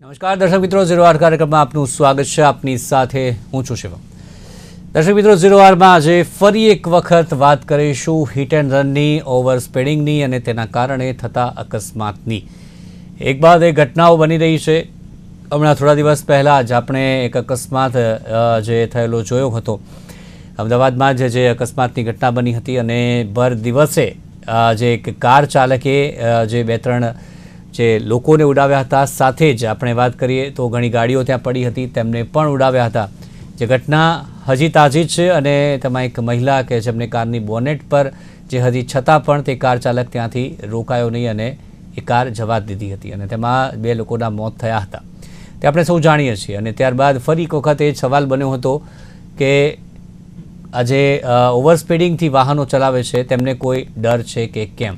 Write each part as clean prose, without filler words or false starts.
નમસ્કાર દર્શક મિત્રો, ઝીરો આર કાર્યક્રમમાં આપનું સ્વાગત છે. આપની સાથે હું છું શિવમ. દર્શક મિત્રો, ઝીરો આરમાં આજે ફરી એક વખત વાત કરીશું હિટ એન્ડ રનની, ઓવર સ્પીડિંગની અને તેના કારણે થતા અકસ્માતની. એક બાદ એક ઘટનાઓ બની રહી છે. હમણાં થોડા દિવસ પહેલાં જ આપણે એક અકસ્માત જે થયેલો જોયો હતો. અમદાવાદમાં જે અકસ્માતની ઘટના બની હતી અને ભર દિવસે જે એક કાર ચાલકે જે બે ત્રણ જે લોકોને ઉડાવ્યા હતા, સાથે જ આપણે વાત કરીએ તો ઘણી ગાડીઓ ત્યાં પડી હતી, તેમને પણ ઉડાવ્યા હતા. જે ઘટના હજી તાજી છે અને તેમાં એક મહિલા કે જેમને કારની બોનેટ પર જે હતી છતાં પણ તે કાર ચાલક ત્યાંથી રોકાયો નહીં અને એ કાર જવા દીધી હતી અને તેમાં બે લોકોના મોત થયા હતા. તે આપણે સૌ જાણીએ છીએ. અને ત્યારબાદ ફરી એક વખત એ સવાલ બન્યો હતો કે આજે ઓવર સ્પીડિંગથી વાહનો ચલાવે છે તેમને કોઈ ડર છે કે કેમ.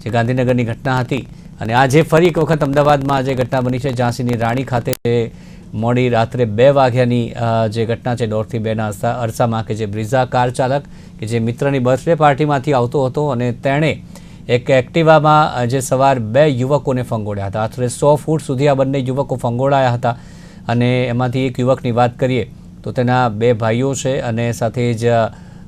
જે ગાંધીનગરની ઘટના હતી અને આજે ફરી એક વખત અમદાવાદમાં આજે ઘટના બની છે. ઝાંસીની રાણી ખાતે મોડી રાત્રે 2 વાગ્યાની જે ઘટના છે, 1:30 અરસામાં કે જે બ્રિઝા કાર ચાલક કે જે મિત્રની બર્થડે પાર્ટીમાંથી આવતો હતો અને તેણે એક એક્ટિવામાં જે સવાર 2 યુવકોને ફંગોળ્યા હતા. આશરે 100 ફૂટ સુધી આ બંને યુવકો ફંગોળાયા હતા અને એમાંથી એક યુવકની વાત કરીએ તો તેના 2 ભાઈઓ છે અને સાથે જ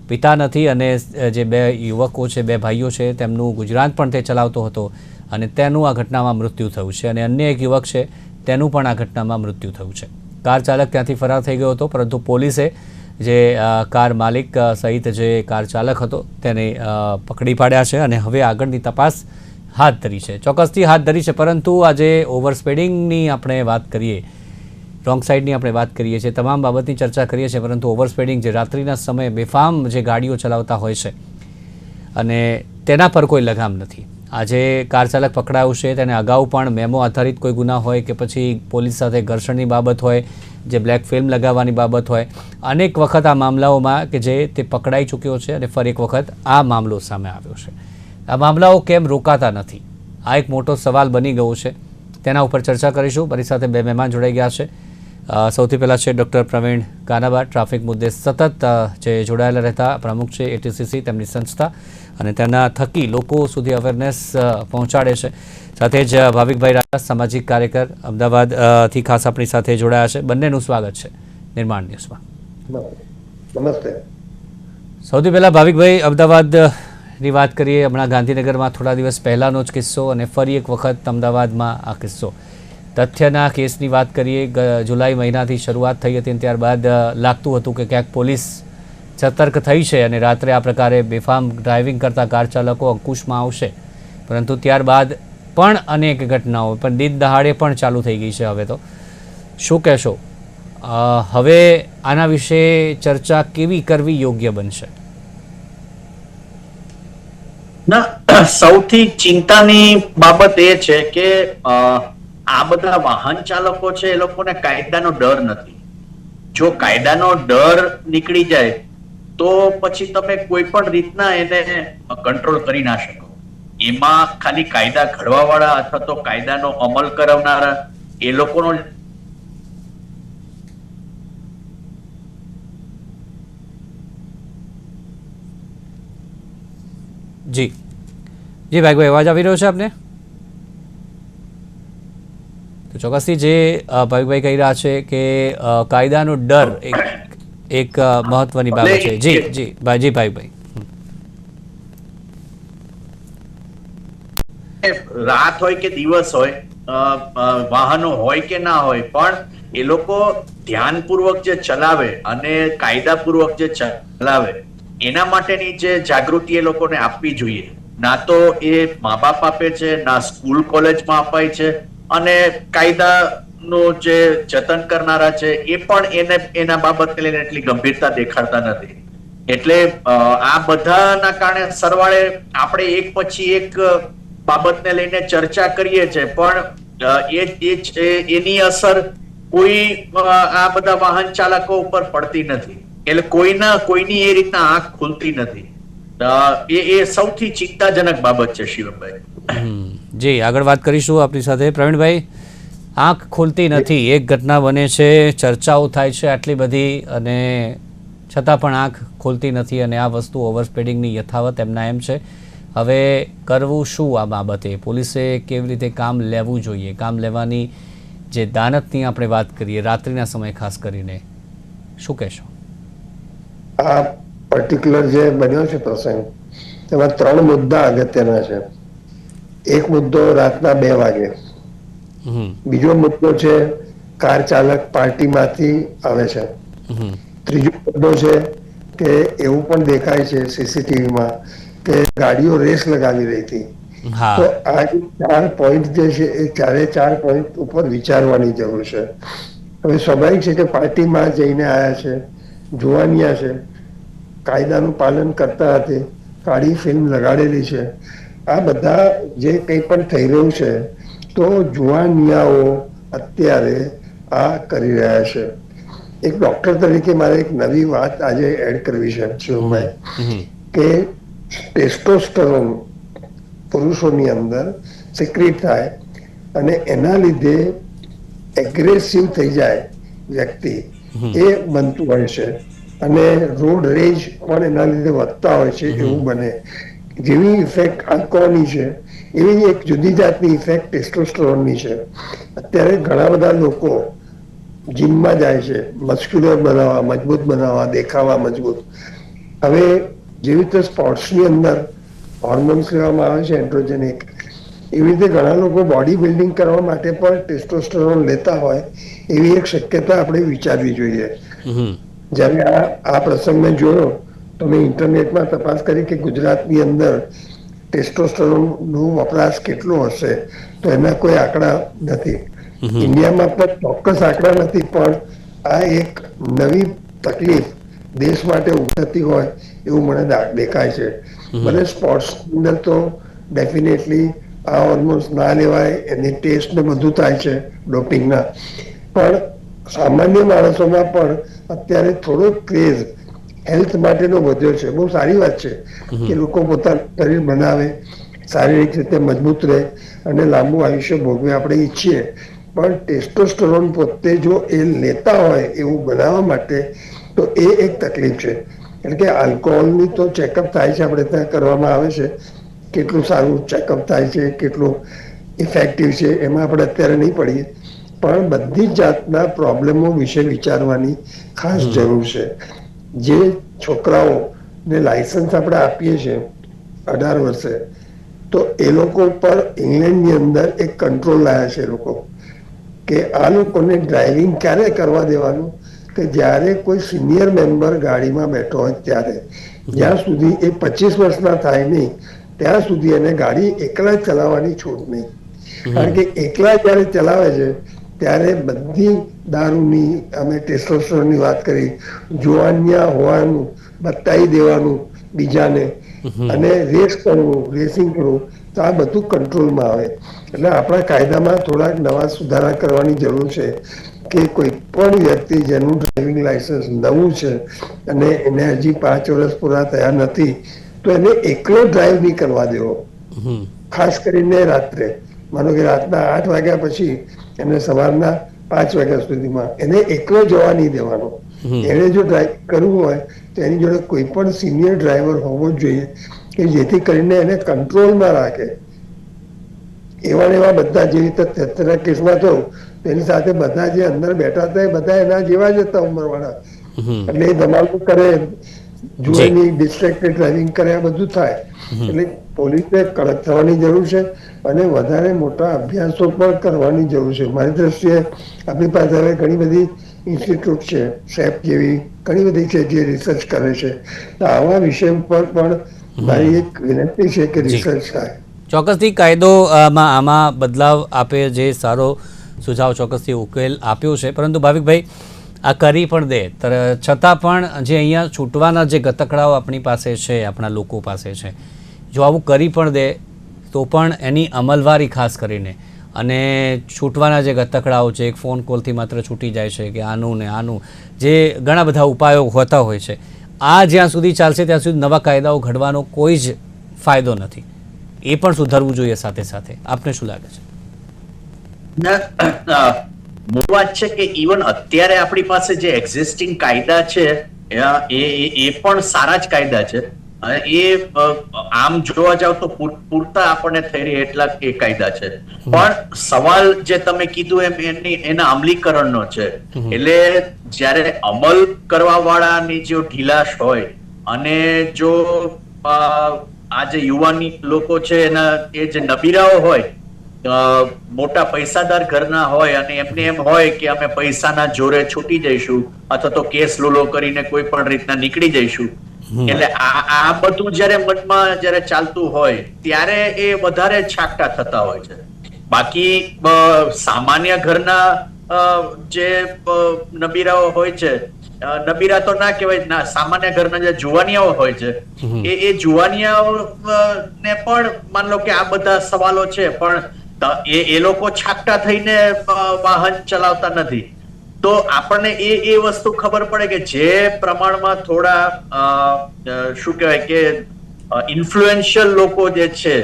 પિતા નથી અને જે 2 યુવકો છે, 2 ભાઈઓ છે, તેમનું ગુજરાન પણ તે ચલાવતો હતો અને તેનું આ ઘટનામાં મૃત્યુ થયું છે. અને અન્ય એક યુવક છે તેનું પણ આ ઘટનામાં મૃત્યુ થયું છે. કાર ચાલક ત્યાંથી ફરાર થઈ ગયો હતો, પરંતુ પોલીસે જે કાર માલિક સહિત જે કાર ચાલક હતો તેને પકડી પાડ્યા છે અને હવે આગળની તપાસ હાથ ધરી છે. ચોક્કસથી હાથ ધરી છે, પરંતુ આજે ઓવર સ્પીડિંગની આપણે વાત કરીએ, રોંગ સાઈડની આપણે વાત કરીએ છીએ, તમામ બાબતની ચર્ચા કરીએ છીએ, પરંતુ ઓવર સ્પીડિંગ જે રાત્રિના સમયે બેફામ જે ગાડીઓ ચલાવતા હોય છે અને તેના પર કોઈ લગામ નથી. આજે કાર ચાલક પકડાયું છે, તેને અગાઉ પણ મેમો આધારિત કોઈ ગુના હોય કે પછી પોલીસ સાથે ઘર્ષણની બાબત હોય, જે બ્લેક ફિલ્મ લગાવવાની બાબત હોય, અનેક વખત આ મામલાઓમાં કે જે તે પકડાઈ ચૂક્યો છે અને ફરી એક વખત આ મામલો સામે આવ્યો છે. આ મામલાઓ કેમ રોકાતા નથી, આ એક મોટો સવાલ બની ગયો છે. તેના ઉપર ચર્ચા કરીશું. મારી સાથે 2 મહેમાન જોડાઈ ગયા છે. સૌથી પહેલાં છે ડૉક્ટર પ્રવીણ કાનાબા, ટ્રાફિક મુદ્દે સતત જે જોડાયેલા રહેતા પ્રમુખ છે ATCC, તેમની સંસ્થા, અને તેના થકી લોકો સુધી અવેરનેસ પહોંચાડે છે. સાથે જ ભાવિકભાઈ રાજા, સામાજિક કાર્યકર, અમદાવાદથી ખાસ આપણી સાથે જોડાયા છે. બંનેનું સ્વાગત છે નિર્માણ ન્યૂઝમાં. નમસ્તે. સૌથી પહેલાં ભાવિકભાઈ, અમદાવાદની વાત કરીએ. હમણાં ગાંધીનગરમાં થોડા દિવસ પહેલાંનો જ કિસ્સો અને ફરી એક વખત અમદાવાદમાં આ કિસ્સો. તથ્યના કેસની વાત કરીએ, જુલાઈ મહિનાથી શરૂઆત થઈ હતી અને ત્યારબાદ લાગતું હતું કે ક્યાંક પોલીસ સતર્ક થઈ છે અને રાત્રે આ પ્રકારે બેફામ ડ્રાઇવિંગ કરતા કાર ચાલકો અંકુશમાં આવશે, પરંતુ ત્યારબાદ પણ અનેક ઘટનાઓ પણ દિન દહાડે પણ ચાલુ થઈ ગઈ છે. હવે તો શું કહેશો, હવે આના વિશે ચર્ચા કેવી કરવી યોગ્ય બનશે? ના, સૌથી ચિંતાની બાબત એ છે કે આ બધા વાહન ચાલકો છે, એ લોકોને કાયદાનો ડર નથી. જો કાયદાનો ડર નીકળી જાય તો પછી તમે કોઈ પણ રીતના એને કંટ્રોલ કરી ના શકો. એમાં ખાલી કાયદા ઘડવા વાળા અથવા તો કાયદાનો અમલ કરાવનારા એ લોકોનો જી જી ભાઈ, અવાજ આવી રહ્યો છે આપને? તો ચોક્કસથી જે ભાવિકભાઈ કહી રહ્યા છે કે કાયદાનો ડર એક મહત્વની બાબત છે. જી જી ભાવિકભાઈ, રાત હોય કે દિવસ હોય, વાહનો હોય કે ના હોય, પણ એ લોકો ધ્યાનપૂર્વક જે ચલાવે અને કાયદાપૂર્વક જે ચલાવે એના માટેની જે જાગૃતિ એ લોકોને આપવી જોઈએ. ના તો એ મા બાપ આપે છે, ના સ્કૂલ કોલેજમાં અપાય છે, અને કાયદાનું જે જતન કરનારા છે એ પણ એના બાબતને લઈને એટલી ગંભીરતા દેખાડતા નથી. એટલે આ બધાના કારણે સરવાળે આપણે એક પછી એક બાબતને લઈને ચર્ચા કરીએ છીએ, પણ એની અસર કોઈ આ બધા વાહન ચાલકો ઉપર પડતી નથી. એટલે કોઈની એ રીતના આંખ ખુલતી નથી. એ સૌથી ચિંતાજનક બાબત છે શિવમભાઈ. જી, આગળ વાત કરીશું આપની સાથે. પ્રવીણભાઈ, આંખ ખુલતી નથી, એક ઘટના બને છે, ચર્ચાઓ થાય છે આટલી બધી અને છતાં પણ આંખ ખુલતી નથી અને આ વસ્તુ ઓવર સ્પીડિંગની યથાવત એમના એમ છે. હવે કરવું શું આ બાબતે? પોલીસે કેવી રીતે કામ લેવું જોઈએ? કામ લેવાની જે દાનતની આપણે વાત કરીએ રાત્રિના સમયે ખાસ કરીને, શું કહેશો? આ પર્ટિક્યુલર જે બન્યો છે પ્રસંગ, તેમાં 3 મુદ્દા અગત્યના છે. એક મુદ્દો રાતના 2 વાગે, બીજો મુદ્દો છે કાર ચાલક પાર્ટીમાંથી આવે છે, ત્રીજો મુદ્દો છે કે એવું પણ દેખાય છે સીસીટીવીમાં કે ગાડીઓ રેસ લગાવી રહી હતી. તો આ 4 પોઈન્ટ જે છે એ 4 પોઈન્ટ ઉપર વિચારવાની જરૂર છે. હવે સ્વાભાવિક છે કે પાર્ટીમાં જઈને આવ્યા છે, જુવાનિયા છે, કાયદાનું પાલન કરતા હતી, કાળી ફિલ્મ લગાડેલી છે, આ બધા જે કંઈ પણ થઈ રહ્યું છે તો જુવાનિયાઓ અત્યારે આ કરી રહ્યા છે. એક ડોક્ટર તરીકે મારે એક નવી વાત આજે એડ કરવી છે શિવભાઈ, કે ટેસ્ટોસ્ટેરોન પુરુષોની અંદર સિક્રેટ થાય અને એના લીધે એગ્રેસિવ થઈ જાય વ્યક્તિ, એ બનતું હોય છે અને રોડ રેજ પણ એના લીધે વધતા હોય છે એવું બને. જેવી ઇફેક્ટ આલ્કોહોલની છે એવી એક જુદી જાતની ઇફેક્ટ ટેસ્ટોસ્ટેરોનની છે. અત્યારે ઘણા બધા લોકો જીમમાં જાય છે મસ્ક્યુલર બનાવવા, મજબૂત બનાવવા, દેખાવા મજબૂત. હવે જેવી રીતે સ્પોર્ટ્સની અંદર હોર્મોન્સ લેવામાં આવે છે એન્ડ્રોજેનિક, એવી રીતે ઘણા લોકો બોડી બિલ્ડિંગ કરવા માટે પણ ટેસ્ટોસ્ટેરોન લેતા હોય એવી એક શક્યતા આપણે વિચારવી જોઈએ. જ્યારે આ પ્રસંગ મેં જોયો તો મેં ઇન્ટરનેટમાં તપાસ કરી કે ગુજરાતની અંદર ટેસ્ટોસ્ટેરોનનો વપરાશ કેટલો હશે, તો એના કોઈ આંકડા નથી. ઇન્ડિયામાં પણ ચોક્કસ આંકડા નથી, પણ આ એક નવી તકલીફ દેશ માટે ઉભરતી હોય એવું મને દેખાય છે. મને સ્પોર્ટ્સ અંદર તો ડેફિનેટલી આ હોર્મોન્સ ના લેવાય, એની ટેસ્ટ ને બધું થાય છે ડોપિંગના, પણ સામાન્ય માણસોમાં પણ અત્યારે થોડો ક્રેઝ હેલ્થ માટેનો વધ્યો છે. બહુ સારી વાત છે કે લોકો પોતાનું શરીર બનાવે, શારીરિક રીતે મજબૂત રહે અને લાંબુ આયુષ્ય ભોગવે, આપણે ઈચ્છીએ. પણ ટેસ્ટોસ્ટેરોન પોતે જો એ લેતા હોય એવું બનાવવા માટે તો એ એક તકલીફ છે. એટલે કે આલ્કોહોલની તો ચેકઅપ થાય છે, આપણે ત્યાં કરવામાં આવે છે, કેટલું સારું ચેકઅપ થાય છે, કેટલું ઇફેક્ટિવ છે, એમાં આપણે અત્યારે નહીં પડીએ. પણ બધી જ જાતના પ્રોબ્લેમો વિશે વિચારવાની ખાસ જરૂર છે. જે છોકરાઓને લાયસન્સ આપણે આપીએ છીએ 18 વર્ષે, તો એ લોકો પર ઇંગ્લેન્ડની અંદર એક કંટ્રોલ લાયા છે લોકો, કે આ લોકોને ડ્રાઇવિંગ ક્યારે કરવા દેવાનું કે જ્યારે કોઈ સિનિયર મેમ્બર ગાડીમાં બેઠો હોય ત્યારે. જ્યાં સુધી એ 25 વર્ષના થાય નહીં ત્યાં સુધી એને ગાડી એકલા ચલાવવાની છૂટ નહીં. કારણ કે એકલા જયારે ચલાવે છે ત્યારે બધી દારૂની, અમે ટેસ્ટોસ્ટેરોનની વાત કરી, જુવાનિયા હોવાનું બતાવી દેવાનું બીજાને અને રેસ કરવું, રેસિંગ કરવું, તો આ બધું કંટ્રોલમાં આવે. એટલે આપણા કાયદામાં થોડાક નવા સુધારા કરવાની જરૂર છે કે કોઈ પણ વ્યક્તિ જેનું ડ્રાઇવિંગ લાયસન્સ નવું છે અને એને હજી 5 વર્ષ પૂરા થયા નથી તો એને એકલો ડ્રાઈવ નહીં કરવા દેવો. ખાસ કરીને રાત્રે, માનો કે રાતના 8 વાગ્યા પછી એને સવારના 5 વાગ્યા સુધીમાં એને એકલો જવા નહીં દેવાનો. એને જો ડ્રાઈવ કરવું હોય તો એની જોડે કોઈ પણ સિનિયર ડ્રાઈવર હોવો જ જોઈએ કે જેથી કરીને એને કંટ્રોલમાં રાખે. એવા બધા જેવી રીતે 73 કેસમાં થયું તેની સાથે બધા જે અંદર બેઠા હતા એ બધા એના જેવા જ હતા ઉંમરવાળા, એટલે એ ધમાલ કરે, જુએની ડિસ્ટ્રેક્ટેડ ડ્રાઇવિંગ કરે, આ બધું થાય. એટલે પોલીસે કડક થવાની જરૂર છે અને વધારે મોટા અભ્યાસો પણ કરવાની જરૂર છે. મારી દ્રષ્ટિએ આપણી પાસે હવે ઘણી બધી ઇન્સ્ટિટ્યૂટ છે, સેપ જેવી ઘણી બધી છે જે રિસર્ચ કરે છે. તો આવા વિષય પર પણ મારી એક વિનંતી છે કે રિસર્ચ થાય. ચોક્કસથી કાયદોમાં આમાં બદલાવ આપે, જે સારો સુઝાવ ચોક્કસથી ઉકેલ આપ્યો છે. પરંતુ ભાવિકભાઈ, આ કરી પણ દે છતાં પણ જે અહીંયા છૂટવાના જે ગતકડાઓ આપણી પાસે છે, આપણા લોકો પાસે છે, જો આવું કરી પણ દે તો પણ એની અમલવારી ખાસ કરીને અને છૂટવાના જે ગતકડાઓ છે, એક ફોન કોલથી માત્ર છૂટી જાય છે કે આનું ને આનું, જે ઘણા બધા ઉપાયો હોતા હોય છે, આ જ્યાં સુધી ચાલશે ત્યાં સુધી નવા કાયદાઓ ઘડવાનો કોઈ જ ફાયદો નથી. એ પણ સુધારવું જોઈએ સાથે સાથે. આપને શું લાગે છે? મૂળ વાત છે કે ઇવન અત્યારે આપણી પાસે જે એક્ઝિસ્ટિંગ કાયદા છે એ પણ સારા જ કાયદા છે, એ આમ જોવા જાવ તો પૂરતા આપણને થઈ રહી એટલા એ કાયદા છે, પણ સવાલ જે તમે કીધું એના અમલીકરણનો છે. એટલે જ્યારે અમલ કરવા વાળાની જો ઢીલાશ હોય અને જો આ જે યુવાની લોકો છે એના એ જે નબીરાઓ હોય, મોટા પૈસાદાર ઘરના હોય અને એમને એમ હોય કે અમે પૈસાના જોરે છૂટી જઈશું અથવા તો કેસ લોલો કરીને કોઈ પણ રીતના નીકળી જઈશું, એટલે આ બધું જયારે મનમાં જયારે ચાલતું હોય ત્યારે એ વધારે છાકટા થતા હોય છે. બાકી સામાન્ય ઘરના જે નબીરાઓ હોય છે, નબીરા તો ના કહેવાય, સામાન્ય ઘરના જે જુવાનિયાઓ હોય છે, એ જુવાનિયાઓ ને પણ માન લો કે આ બધા સવાલો છે, પણ એ લોકો છાકટા થઈને વાહન ચલાવતા નથી. તો આપણને એ વસ્તુ ખબર પડે કે જે પ્રમાણમાં થોડા શું કહેવાય કે ઇન્ફ્લુએન્શિયલ લોકો જે છે,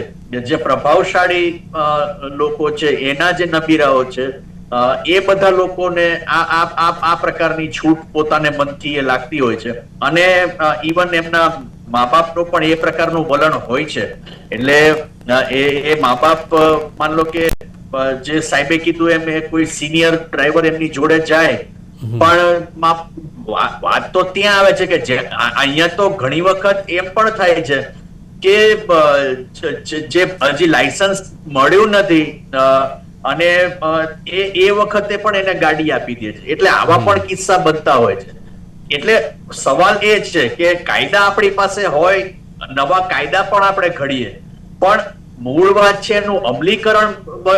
જે પ્રભાવશાળી લોકો છે, એના જે નબીરાઓ છે, એ બધા લોકોને આ પ્રકારની છૂટ પોતાને મનથી એ લાગતી હોય છે, અને ઇવન એમના મા બાપનો પણ એ પ્રકારનું વલણ હોય છે. એટલે એ મા બાપ માન લો કે જે સાહેબે કીધું એમ કોઈ સિનિયર ડ્રાઈવર એમની જોડે જાય, પણ વાત તો ત્યાં આવે છે કે અહીંયા તો ઘણી વખત એમ પણ થાય છે કે જે હજી લાયસન્સ મળ્યું નથી અને એ વખતે પણ એને ગાડી આપી દે છે. એટલે આવા પણ કિસ્સા બનતા હોય છે. એટલે સવાલ એ છે કે કાયદા આપણી પાસે હોય, નવા કાયદા પણ આપણે ઘડીએ, પણ મૂળ વાત છે એનું અમલીકરણ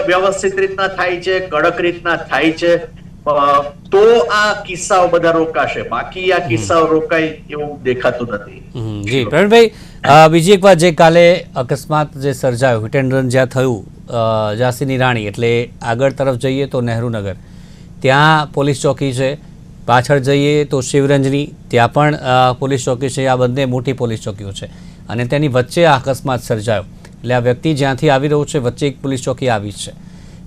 વ્યવસ્થિત રીતના થાય છે, કડક રીતના થાય છે, તો આ કિસ્સાઓ બધા રોકાશે. બાકી આ કિસ્સાઓ રોકાય એવું દેખાતું નથી. જી પ્રવીણભાઈ, બીજી એક વાત, જે કાલે અકસ્માત જે સર્જાયો, હિટ એન્ડ રન જ્યાં થયું, ઝાંસીની રાણી, એટલે આગળ તરફ જઈએ તો નહેરુનગર, ત્યાં પોલીસ ચોકી છે, પાછળ જઈએ તો શિવરંજની, ત્યાં પણ પોલીસ ચોકી છે. આ બંને મોટી પોલીસ ચોકીઓ છે અને તેની વચ્ચે આ અકસ્માત સર્જાયો. એટલે આ વ્યક્તિ જ્યાંથી આવી રહ્યો છે, વચ્ચે એક પોલીસ ચોકી આવી છે.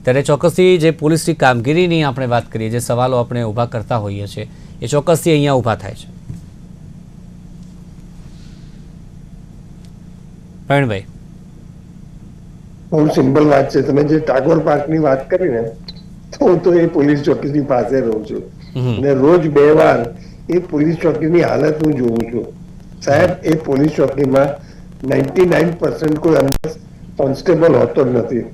ત્યારે ચોક્કસથી જે પોલીસની કામગીરીની આપણે વાત કરીએ, જે સવાલો આપણે ઊભા કરતા હોઈએ છીએ, એ ચોક્કસથી અહીંયા ઊભા થાય છે. પ્રવીણભાઈ, બહુ સિમ્પલ વાત છે. તમે જે ટાગોર પાર્કની વાત કરી ને, તો હું તો એ પોલીસ ચોકીની પાસે રહું છું અને રોજ 2 વાર એ પોલીસ ચોકીની હાલત હું જોઉં છું. સાહેબ, એ પોલીસ ચોકીમાં 99% કોઈ અંદર કોન્સ્ટેબલ હોતો નથી.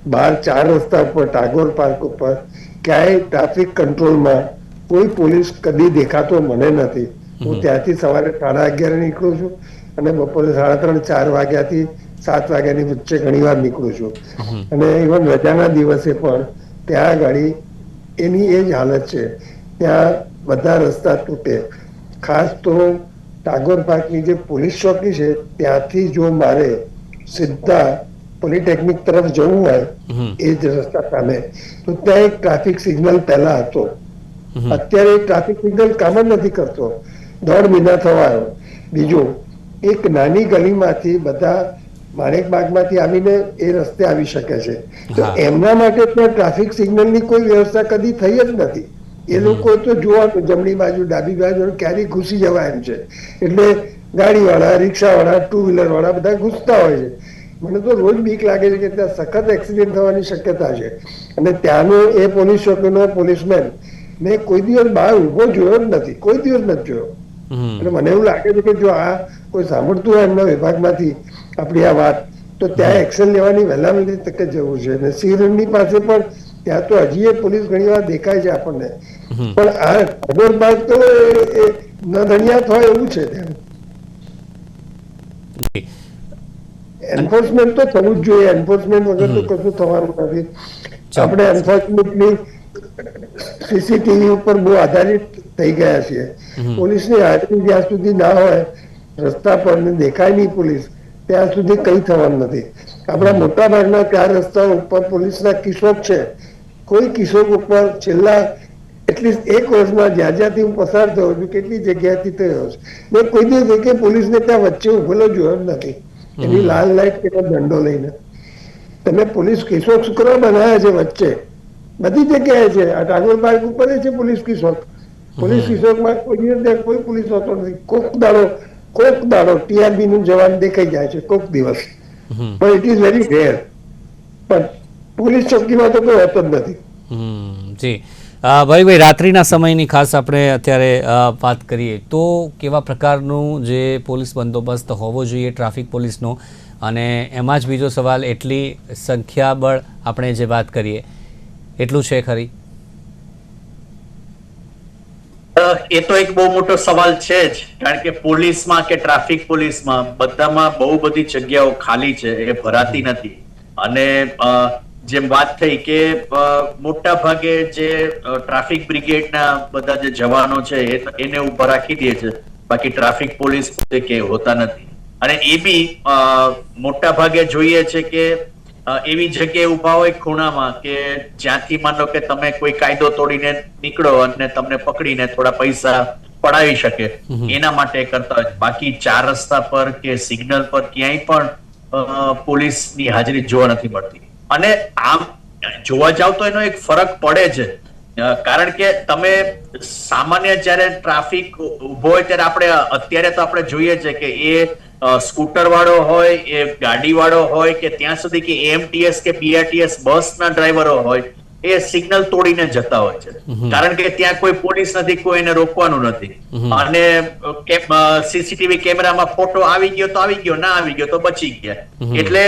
બહાર 4 રસ્તા ઉપર, ટાગોર પાર્ક ઉપર ક્યાંય ટ્રાફિક કંટ્રોલમાં કોઈ પોલીસ કદી દેખાતો મને નથી. હું ત્યાંથી સવારે 11:30 નીકળું છું અને બપોરે 3:30-4 વાગ્યાથી 7 વાગ્યાની વચ્ચે ઘણી વાર નીકળું છું. અને ઇવન રજાના દિવસે પણ ત્યાં ગાડી એની એ જ હાલત છે. ત્યાં બધા રસ્તા તૂટે. ખાસ તો ટાગોર પાર્કની જે પોલીસ ચોકી છે, ત્યાંથી જો મારે સીધા પોલિટેકનિક તરફ જવું હોય, એ જ રસ્તા સામે, તો ત્યાં એક ટ્રાફિક સિગ્નલ પહેલા હતો. અત્યારે ટ્રાફિક સિગ્નલ કામ જ નથી કરતો. 1.5 મહિના થવા આવ્યો. બીજું, એક નાની ગલીમાંથી બધા માણેકબાગમાંથી આવીને એ રસ્તે આવી શકે છે, તો એમના માટે ત્યાં ટ્રાફિક સિગ્નલની કોઈ વ્યવસ્થા કદી થઈ જ નથી. એ લોકો તો જોવાનું જમણી બાજુ, ડાબી બાજુ ક્યારેય ઘૂસી જવાય એમ છે. એટલે ગાડીવાળા, રિક્ષાવાળા, 2 વ્હીલર વાળા બધા ઘૂસતા હોય છે. મને તો રોજ બીક લાગે છે કે ત્યાં સખત એક્સિડન્ટ થવાની શક્યતા છે. અને ત્યાંનો એ પોલીસ ચોકીનો પોલીસમેન મેં કોઈ દિવસ બહાર ઉભો જોયો જ નથી, કોઈ દિવસ નથી જોયો. એટલે મને એવું લાગે છે કે જો આ કોઈ સાંભળતું હોય એમના વિભાગમાંથી આપણી આ વાત, તો ત્યાં એક્શન લેવાની વહેલા વહેલી તકે જવું છે. અને સિંહરણની પાસે પણ ત્યાં તો હજી એ પોલીસ ઘણી વાર દેખાય છે આપણને, પણ આ ટાગોર પાર્ક તો નધણિયાત હોય એવું છે. એન્ફોર્સમેન્ટ તો થવું જ જોઈએ. એન્ફોર્સમેન્ટ વગર તો કશું થવાનું નથી. આપણે એન્ફોર્સમેન્ટની સીસીટીવી ઉપર બહુ આધારિત થઈ ગયા છીએ. પોલીસની હાજરી જ્યાં સુધી ના હોય રસ્તા પર દેખાય નહીં પોલીસ, ત્યાં સુધી કઈ થવાનું નથી. આપણા મોટા ભાગના 4 રસ્તાઓ ઉપર પોલીસના કિશોર છે. કોઈ કિશોર ઉપર છેલ્લા એટલીસ્ટ 1 વર્ષમાં જ્યાંથી હું પસાર થયો છું, કેટલી જગ્યાથી થયો છે, મેં કોઈ દિવસ એક પોલીસને ત્યાં વચ્ચે ઉભેલો જોયો જ નથી. એની લાલ લાઈટ કેટલો દંડો લઈને તમે પોલીસ કિશોર શુક્ર બનાવ્યા છે વચ્ચે બધી જગ્યાએ છે. આ ટાગોર પાર્ક ઉપર છે પોલીસ કિશોર. પોલીસ કિશોરમાં કોઈ પોલીસ હોતો નથી. કોક દાડો કોક દાડો ટીઆરબી નું જવાન દેખાઈ જાય છે કોક દિવસ, પણ ઇટ ઇઝ વેરી રેર. પણ પોલીસ ચોકીમાં તો કોઈ હોતો જ નથી. જી ભાઈ, રાત્રિના સમયની ખાસ આપણે અત્યારે વાત કરીએ તો કેવા પ્રકારનું જે પોલીસ બંદોબસ્ત હોવો જોઈએ ટ્રાફિક પોલીસનો, અને એમાં જ બીજો સવાલ, એટલી સંખ્યાબળ આપણે જે વાત કરીએ એટલું છે ખરી? એ તો એક બહુ મોટો સવાલ છે જ, કારણ કે પોલીસમાં કે ટ્રાફિક પોલીસમાં બધામાં બહુ બધી જગ્યાઓ ખાલી છે, એ ભરાતી નથી. અને જેમ વાત થઈ કે મોટા ભાગે જે ટ્રાફિક બ્રિગેડના બધા જે જવાનો છે એને ઉભા રાખી દે છે, બાકી ટ્રાફિક પોલીસ કે હોતા નથી. અને એ બી મોટા ભાગે જોઈએ છે કે એવી જગ્યાએ ઉભા હોય ખૂણામાં કે જ્યાંથી માનો કે તમે કોઈ કાયદો તોડીને નીકળો અને તમને પકડીને થોડા પૈસા પડાવી શકે, એના માટે કરતા હોય. બાકી 4 રસ્તા પર કે સિગ્નલ પર ક્યાંય પણ પોલીસની હાજરી જોવા નથી મળતી. અને આમ જોવા જાવ તો એનો એક ફરક પડે છે, કારણ કે તમે સામાન્ય જયારે ટ્રાફિક ઉભો હોય ત્યારે અત્યારે તો આપણે જોઈએ છે કે એ સ્કૂટર વાળો હોય, એ ગાડી વાળો હોય, કે ત્યાં સુધી કે એએમટીએસ કે બીઆરટીએસ બસના ડ્રાઈવરો હોય, એ સિગ્નલ તોડીને જતા હોય છે, કારણ કે ત્યાં કોઈ પોલીસ નથી, કોઈ એને રોકવાનું નથી. અને સીસીટીવી કેમેરામાં ફોટો આવી ગયો તો આવી ગયો, ના આવી ગયો તો બચી ગયા. એટલે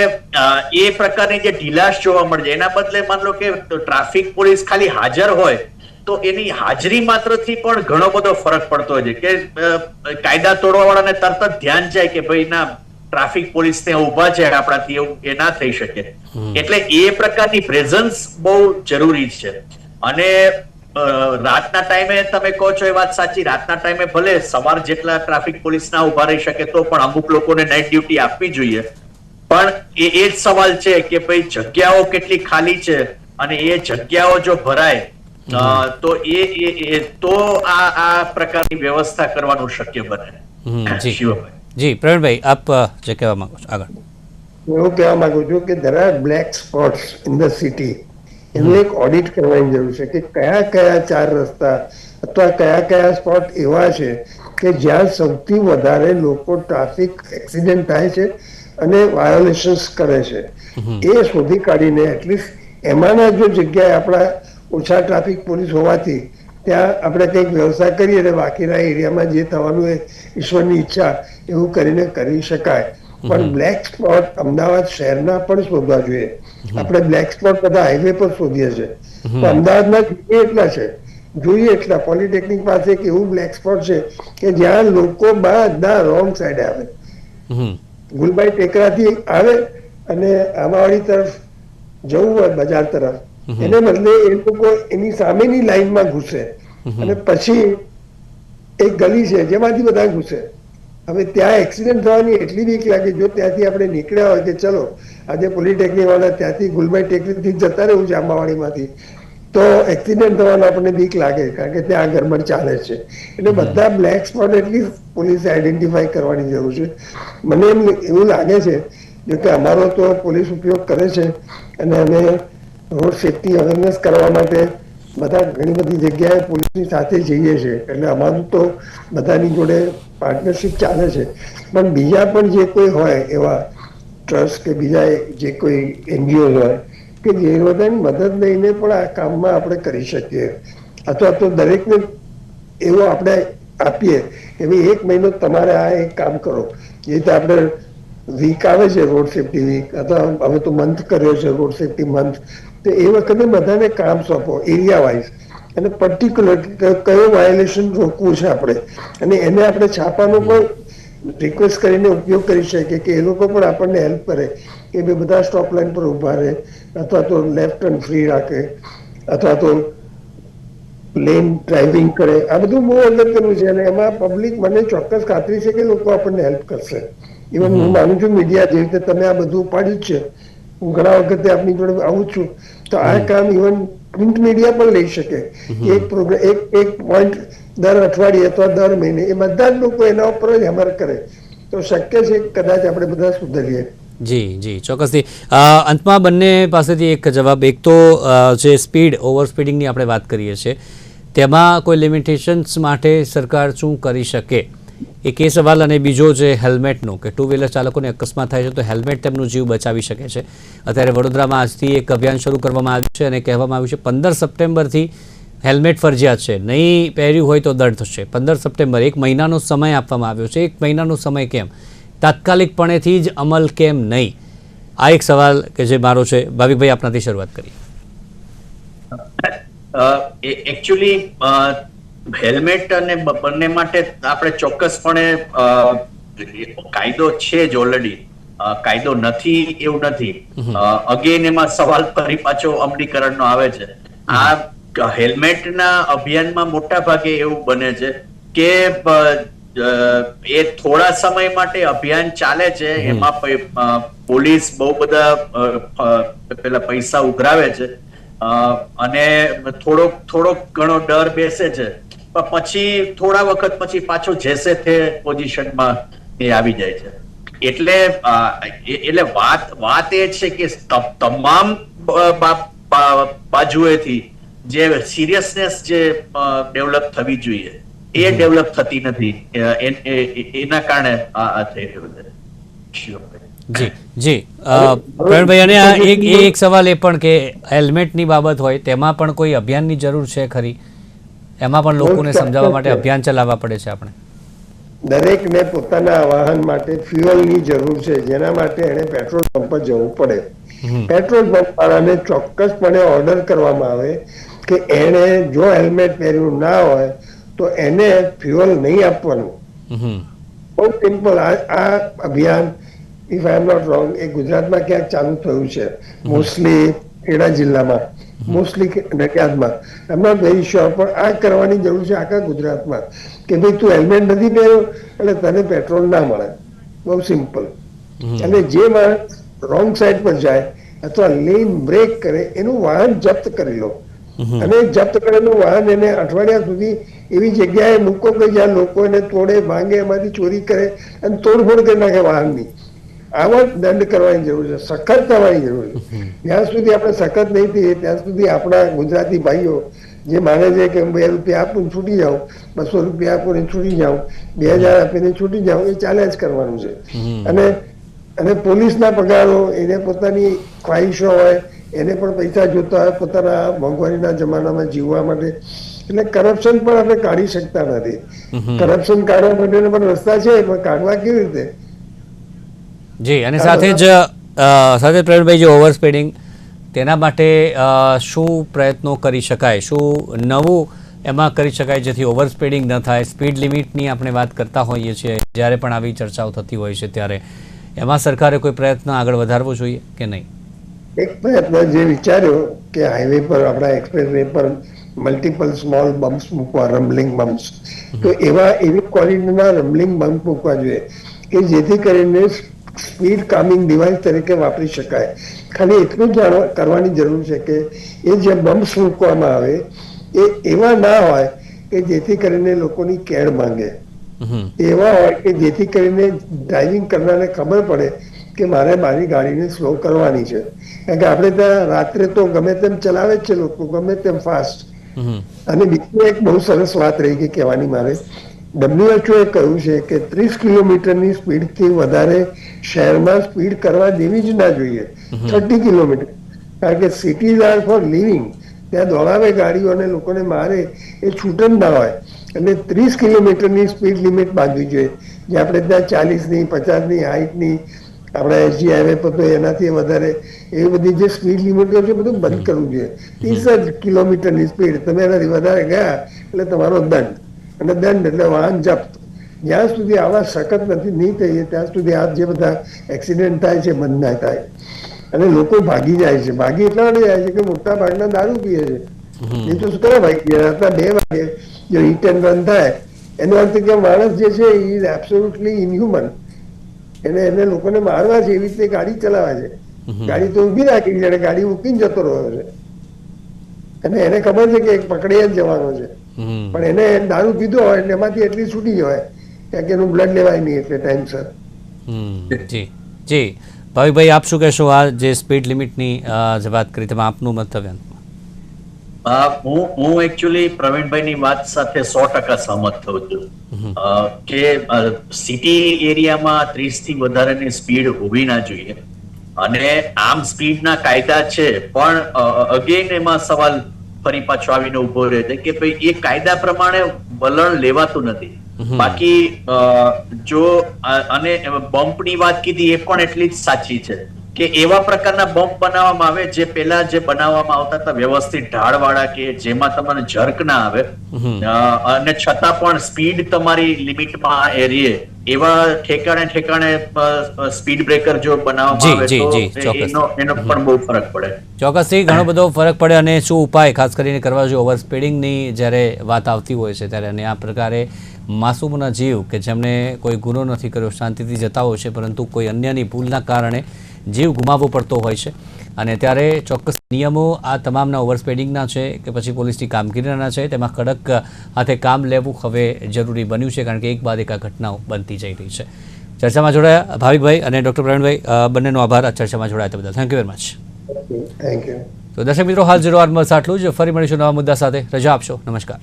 એ પ્રકારની જે ઢીલાશ જોવા મળે છે, એના બદલે માન લો કે ટ્રાફિક પોલીસ ખાલી હાજર હોય તો એની હાજરી માત્રથી પણ ઘણો બધો ફરક પડતો હોય છે, કે કાયદા તોડવા વાળાને તરત જ ધ્યાન જાય કે ભાઈ ના, ટ્રાફિક પોલીસ ત્યાં ઉભા છે, આપણાથી એવું એ ના થઈ શકે. એટલે એ પ્રકારની પ્રેઝન્સ બહુ જરૂરી છે. અને રાતના ટાઈમે તમે કહો છો એ વાત સાચી, રાતના ટાઈમે ભલે સવાર જેટલા ટ્રાફિક પોલીસ ના ઉભા રહી શકે તો પણ અમુક લોકોને નાઇટ ડ્યુટી આપવી જોઈએ. પણ એ જ સવાલ છે કે ભાઈ જગ્યાઓ કેટલી ખાલી છે, અને એ જગ્યાઓ જો ભરાય તો તો આ પ્રકારની વ્યવસ્થા કરવાનું શક્ય બને. જી પ્રવીણભાઈ, આપ જે કહેવા માંગો છો આગળ. એવું કહેવા માંગુ છું કે there are black spots in the city. એનું એક ઓડિટ કરવાની જરૂર છે કે કયા કયા 4 રસ્તા અથવા કયા કયા સ્પોટ એવા છે કે જ્યાં સૌથી વધારે લોકો ટ્રાફિક એક્સિડન્ટ થાય છે અને વાયોલેશન્સ કરે છે. એ શોધી કાઢીને એટલીસ્ટ એમાંના જો જગ્યાએ આપણા ઓછા ટ્રાફિક પોલીસ હોવાથી ત્યાં આપણે કંઈક વ્યવસાય કરીએ અને બાકીના એરિયામાં જે થવાનું એ ઈશ્વરની ઈચ્છા એવું કરીને કરી શકાય. પણ બ્લેક સ્પોટ અમદાવાદ શહેરના પણ શોધવા જોઈએ. આપણે બ્લેક સ્પોટ બધા હાઈવે પર શોધીએ છીએ, તો અમદાવાદમાં જોઈએ એટલા પોલિટેકનિક પાસે એક એવું બ્લેક સ્પોટ છે કે જ્યાં લોકો બધા રોંગ સાઈડે આવે, ગુલબાઈ ટેકરાથી આવે અને આંબાવાડી તરફ જવું હોય બજાર તરફ, એને બદલે એ લોકો એની સામેની લાઈનમાં ઘૂસે અને પછી એક ગલી છે જેમાંથી બધા ઘૂસે. હવે ત્યાં એક્સિડન્ટ થવાની એટલી બીક લાગે, જો ત્યાંથી આપણે નીકળ્યા હોય કે ચલો આજે પોલિટેકનિક વાળા ત્યાંથી ગુલબાઈ ટેકરીથી જતા રહેવું છે આંબાવાડીમાંથી, તો એક્સિડન્ટ થવાનો આપણને બીક લાગે, કારણ કે ત્યાં ગરબડ ચાલે છે. એટલે બધા બ્લેક સ્પોટ એટલી પોલીસે આઈડેન્ટિફાઈ કરવાની જરૂર છે. મને એવું લાગે છે, જો કે અમારો તો પોલીસ ઉપયોગ કરે છે અને અમે રોડ સેફટી અવેરનેસ કરવા માટે બધા ઘણી બધી જગ્યાએ પોલીસની સાથે જઈએ છીએ, એટલે અમારું તો બધાની જોડે પાર્ટનરશિપ ચાલે છે. પણ બીજા પણ જે કોઈ હોય એવા ટ્રસ્ટ કે બીજા જે કોઈ એનજીઓ હોય કે જે બધાની મદદ લઈને પણ આ કામમાં આપણે કરી શકીએ, અથવા તો દરેકને એવો આપણે આપીએ કે ભાઈ 1 મહિનો તમારે આ એક કામ કરો. જે રીતે આપણે વીક આવે છે રોડ સેફટી વીક, અથવા હવે તો મંથ કર્યો છે રોડ સેફટી મંથ, તો એ વખતે બધાને કામ સોંપો એરિયા વાઇઝ, અને પર્ટિક્યુલર કયો વાયોલેશન રોકવું છે આપણે, અને એને આપણે છાપાનો પણ રિક્વેસ્ટ કરીને ઉપયોગ કરી શકીએ કે એ લોકો પણ આપણને હેલ્પ કરે કે ભાઈ બધા સ્ટોપ લાઈન પર ઉભા રહે, અથવા તો લેફ્ટ ટર્ન ફ્રી રાખે, અથવા તો લેન ડ્રાઇવિંગ કરે. આ બધું બહુ અગત્યનું છે અને એમાં પબ્લિક, મને ચોક્કસ ખાતરી છે કે લોકો આપણને હેલ્પ કરશે. ઇવન હું માનું છું મીડિયા જે રીતે તમે આ બધું ઉપાડ્યું જ છે, હું ઘણા વખતે આપની જોડે આવું છું, તો આ કામ ઇવન પ્રિન્ટ મીડિયા પણ લઈ શકે. એક પ્રોગ્રામ, એક પોઈન્ટ દર અઠવાડિયે અથવા દર મહિને એ બધા જ લોકો એના ઉપર જ હમર કરે તો શક્ય છે કદાચ આપણે બધા સુધરીએ. જી ચોક્કસથી. અંતમાં બંને પાસેથી એક જવાબ. એક તો જે સ્પીડ ઓવર સ્પીડિંગની આપણે વાત કરીએ છીએ, તેમાં કોઈ લિમિટેશન્સ માટે સરકાર શું કરી શકે, એક એ સવાલ, અને બીજો જે હેલ્મેટનો, કે ટુ વ્હીલર ચાલકોને અકસ્માત થાય છે તો હેલ્મેટ તેમનું જીવ બચાવી શકે છે. અત્યારે વડોદરામાં આજથી એક અભિયાન શરૂ કરવામાં આવ્યું છે અને કહેવામાં આવ્યું છે 15 સપ્ટેમ્બરથી હેલ્મેટ ફરજિયાત છે. નહીં પહેર્યું હોય તો દંડ થશે. 15 સપ્ટેમ્બર, 1 મહિનાનો સમય આપવામાં આવ્યો છે. 1 મહિનાનો સમય કેમ? તાત્કાલિકપણેથી જ અમલ કેમ નહીં? આ એક સવાલ કે જે મારો છે. ભાવિકભાઈ, આપનાથી શરૂઆત કરીએ. એકચ્યુઅલી હેલ્મેટ અને બંને માટે આપણે ચોક્કસપણે કાયદો છે જ ઓલરેડી. કાયદો નથી એવું નથી. અગેન એમાં સવાલ ફરી પાછો અમલીકરણનો આવે છે. આ હેલ્મેટના અભિયાનમાં મોટા ભાગે એવું બને છે કે એ થોડા સમય માટે અભિયાન ચાલે છે, એમાં પોલીસ બહુ બધા પેલા પૈસા ઉઘરાવે છે અને થોડોક ઘણો ડર બેસે છે, પણ પછી થોડા વખત પછી પાછો જેસે તે પોઝિશનમાં એ આવી જાય છે. એટલે વાત એ છે કે તમામ બાજુએથી જે સિરિયસનેસ જે ડેવલપ થવી જોઈએ એ ડેવલપ થતી નથી. એના કારણે આ થઈ રહ્યું છે. જી જી પ્રવીણભાઈ, અને એક સવાલ એ પણ કે હેલ્મેટની બાબત હોય તેમાં પણ કોઈ અભિયાનની જરૂર છે ખરી? એમાં પણ લોકોને સમજાવવા માટે અભિયાન ચલાવવા પડે છે આપણે? દરેકને પોતાના વાહન માટે ફ્યુઅલની જરૂર છે, જેના માટે એને પેટ્રોલ પંપ પર જવું પડે. પેટ્રોલ પંપ વાળાને ચોક્કસપણે ઓર્ડર કરવામાં આવે કે એને જો હેલ્મેટ પહેર્યું ના હોય તો એને ફ્યુઅલ નહીં આપવાનું. બહુ સિમ્પલ. આ અભિયાન, if I am not wrong, એ ગુજરાતમાં ક્યાંક ચાલુ થયું છે, મોસ્ટલી ખેડા જિલ્લામાં, મોસ્ટલી નડિયાદમાં. I am not very sure, પણ આ કરવાની જરૂર છે આખા ગુજરાતમાં કે ભાઈ તું હેલ્મેટ નથી પહેર્યો એટલે તને પેટ્રોલ ના મળે. બહુ સિમ્પલ. અને જે માણસ રોંગ સાઈડ પર જાય અથવા લેન બ્રેક કરે એનું વાહન જપ્ત કરી લો, અને જપ્ત કરેલું વાહન એને અઠવાડિયા સુધી એવી જગ્યાએ મૂકો કે જ્યાં લોકો એને તોડે ભાંગે, એમાંથી ચોરી કરે અને તોડફોડ કરી નાખે વાહનની. આવા દંડ કરવાની જરૂર છે, સખત થવાની જરૂર છે. જ્યાં સુધી આપણે સખત નહીં થઈએ ત્યાં સુધી આપણા ગુજરાતી ભાઈઓ જે માને છે કે 2 રૂપિયા આપું છૂટી જાઉં, 200 રૂપિયા આપું ને છૂટી જાઉં, 2000 આપીને છૂટી જાઉં, એ ચાલ્યા જ કરવાનું છે. અને પોલીસના પગારો, એને પોતાની ખ્વાહિશો હોય, એને પણ પૈસા જોતા હોય પોતાના મોંઘવારીના જમાનામાં જીવવા માટે. એટલે કરપ્શન પણ આપણે કાઢી શકતા નથી. કરપ્શન કાઢવા માટેના પણ રસ્તા છે, પણ કાઢવા કેવી રીતે? જી, અને સાથે પ્રવીણભાઈ, જે ઓવર સ્પીડિંગ, તેના માટે શું પ્રયત્નો કરી શકાય? શું નવું એમાં કરી શકાય જેથી ઓવર સ્પીડિંગ ન થાય? સ્પીડ લિમિટની આપણે વાત કરતા હોઈએ છીએ જ્યારે પણ આવી ચર્ચાઓ થતી હોય છે, ત્યારે એમાં સરકારે કોઈ પ્રયત્ન આગળ વધારવો જોઈએ કે નહીં? એક પ્રયત્ન જે વિચાર્યો કે હાઈવે પર, આપણા એક્સપ્રેસ વે પર મલ્ટિપલ સ્મોલ બમ્પ્સ મૂકવા, રમ્બલિંગ બમ્પ્સ. તો એવી ક્વોલિટીના રમ્બલિંગ બમ્પ મૂકવા જોઈએ કે જેથી કરીને સ્પીડ કામિંગ ડિવાઇસ તરીકે વાપરી શકાય. ખાલી એટલું જ કરવાની જરૂર છે કે એ જે બમ્પ્સ મૂકવામાં આવે એ એવા ના હોય કે જેથી કરીને લોકોની કેડ માંગે, એવા હોય કે જેથી કરીને ડ્રાઇવિંગ કરનારને ખબર પડે કે મારે મારી ગાડીને સ્લો કરવાની છે. કારણ કે આપણે ત્યાં રાત્રે તો ગમે તેમ ચલાવે જ છે લોકો, ગમે તેમ ફાસ્ટ. અને બીજી એક બહુ સરસ વાત રહી ગઈ કહેવાની મારે. WHO એ કહ્યું છે કે 30 કિલોમીટરની સ્પીડથી વધારે શહેરમાં સ્પીડ કરવા દેવી જ ના જોઈએ. 30 કિલોમીટર. કારણ કે સિટીઝ આર ફોર લિવિંગ. ત્યાં દોડાવે ગાડીઓને, લોકોને મારે, એ છૂટ જ ના હોય. એટલે 30 કિલોમીટરની સ્પીડ લિમિટ બાંધવી જોઈએ. જે આપણે ત્યાં 40ની, 50ની, 60ની, આપણા SG હાઈવે પર તો એનાથી વધારે એવી બધી જે સ્પીડ લિમિટો છે બધું બંધ કરવું જોઈએ. 30 કિલોમીટરની સ્પીડ, તમે એનાથી વધારે ગયા એટલે તમારો દંડ, અને દંડ એટલે વાહન જપ્ત. જ્યાં સુધી આવા સખત નહીં થઈએ ત્યાં સુધી આ જે બધા એક્સિડન્ટ થાય છે બંધ ના થાય. અને લોકો ભાગી જાય છે. ભાગી એટલા માટે જાય છે કે મોટા ભાગના દારૂ પીએ છે. એ તો શું કરે ભાઈ, રાતના 2 વાગે જો હિટ એન્ડ રન થાય એનો અર્થ કે માણસ જે છે એ ઇઝ એબ્સોલ્યુટલી ઇનહ્યુમન. એને લોકોને મારવા છે, એવી રીતે ગાડી ચલાવે છે. ગાડી તો ઊભી રાખી છે, ગાડી મૂકીને જતો રહ્યો છે, અને એને ખબર છે કે પકડી જ જવાનો છે. પણ એને દારૂ પીધો હોય એટલે એમાંથી એટલી છૂટી જવાય કે એનું બ્લડ લેવાય નહીં એટલે ટાઈમસર. જી જી ભાવિકભાઈ, આપ શું કહેશો? આ જે સ્પીડ લિમિટની જે વાત કરી તેમાં આપનું મંતવ્ય? હું એકચ્યુઅલી પ્રવીણભાઈની વાત સાથે 100% સહમત થઉં છું કે સિટી એરિયામાં 30 થી વધારેની સ્પીડ હોવી ના જોઈએ, અને આમ સ્પીડના કાયદા છે, પણ અગેન એમાં સવાલ ફરી પાછો આવીને ઉભો રહે છે કે ભાઈ એ કાયદા પ્રમાણે વલણ લેવાતું નથી. બાકી જો અને બમ્પની વાત કીધી એ પણ એટલી જ સાચી છે કે એવા પ્રકારના બમ્પ બનાવવામાં આવે જે પેલા જે બનાવવામાં આવતા હતા વ્યવસ્થિત ઢાળવાળા, કે જેમાં તમને જર્ક ના આવે અને છતાં પણ સ્પીડ તમારી લિમિટમાં એ રહે, એવા ઠેકાણે સ્પીડ બ્રેકર જો બનાવવામાં આવે તો એનો પણ બહુ ફરક પડે. ચોક્કસથી ઘણો બધો ફરક પડે. અને શું ઉપાય ખાસ કરીને કરવા જોઈએ ઓવર સ્પીડિંગની જ્યારે વાત આવતી હોય છે ત્યારે, અને આ પ્રકારે માસૂમના જીવ કે જેમને કોઈ ગુનો નથી કર્યો શાંતિથી જતા હોય છે, પરંતુ કોઈ અન્યની ભૂલના કારણે જીવ ગુમાવવો પડતો હોય છે, અને ત્યારે ચોક્કસ નિયમો આ તમામના ઓવર સ્પીડિંગના છે કે પછી પોલીસની કામગીરીના છે, તેમાં કડક હાથે કામ લેવું હવે જરૂરી બન્યું છે, કારણ કે એક બાદ એક આ ઘટનાઓ બનતી જઈ રહી છે. ચર્ચામાં જોડાયા ભાવિકભાઈ અને ડૉક્ટર પ્રવીણભાઈ, બંનેનો આભાર આ ચર્ચામાં જોડાયા તે બદલ. Thank you very much. Thank you. તો દર્શક મિત્રો, હાલ 0 આરમાં આટલું જ. ફરી મળીશું નવા મુદ્દા સાથે. રજા આપશો. નમસ્કાર.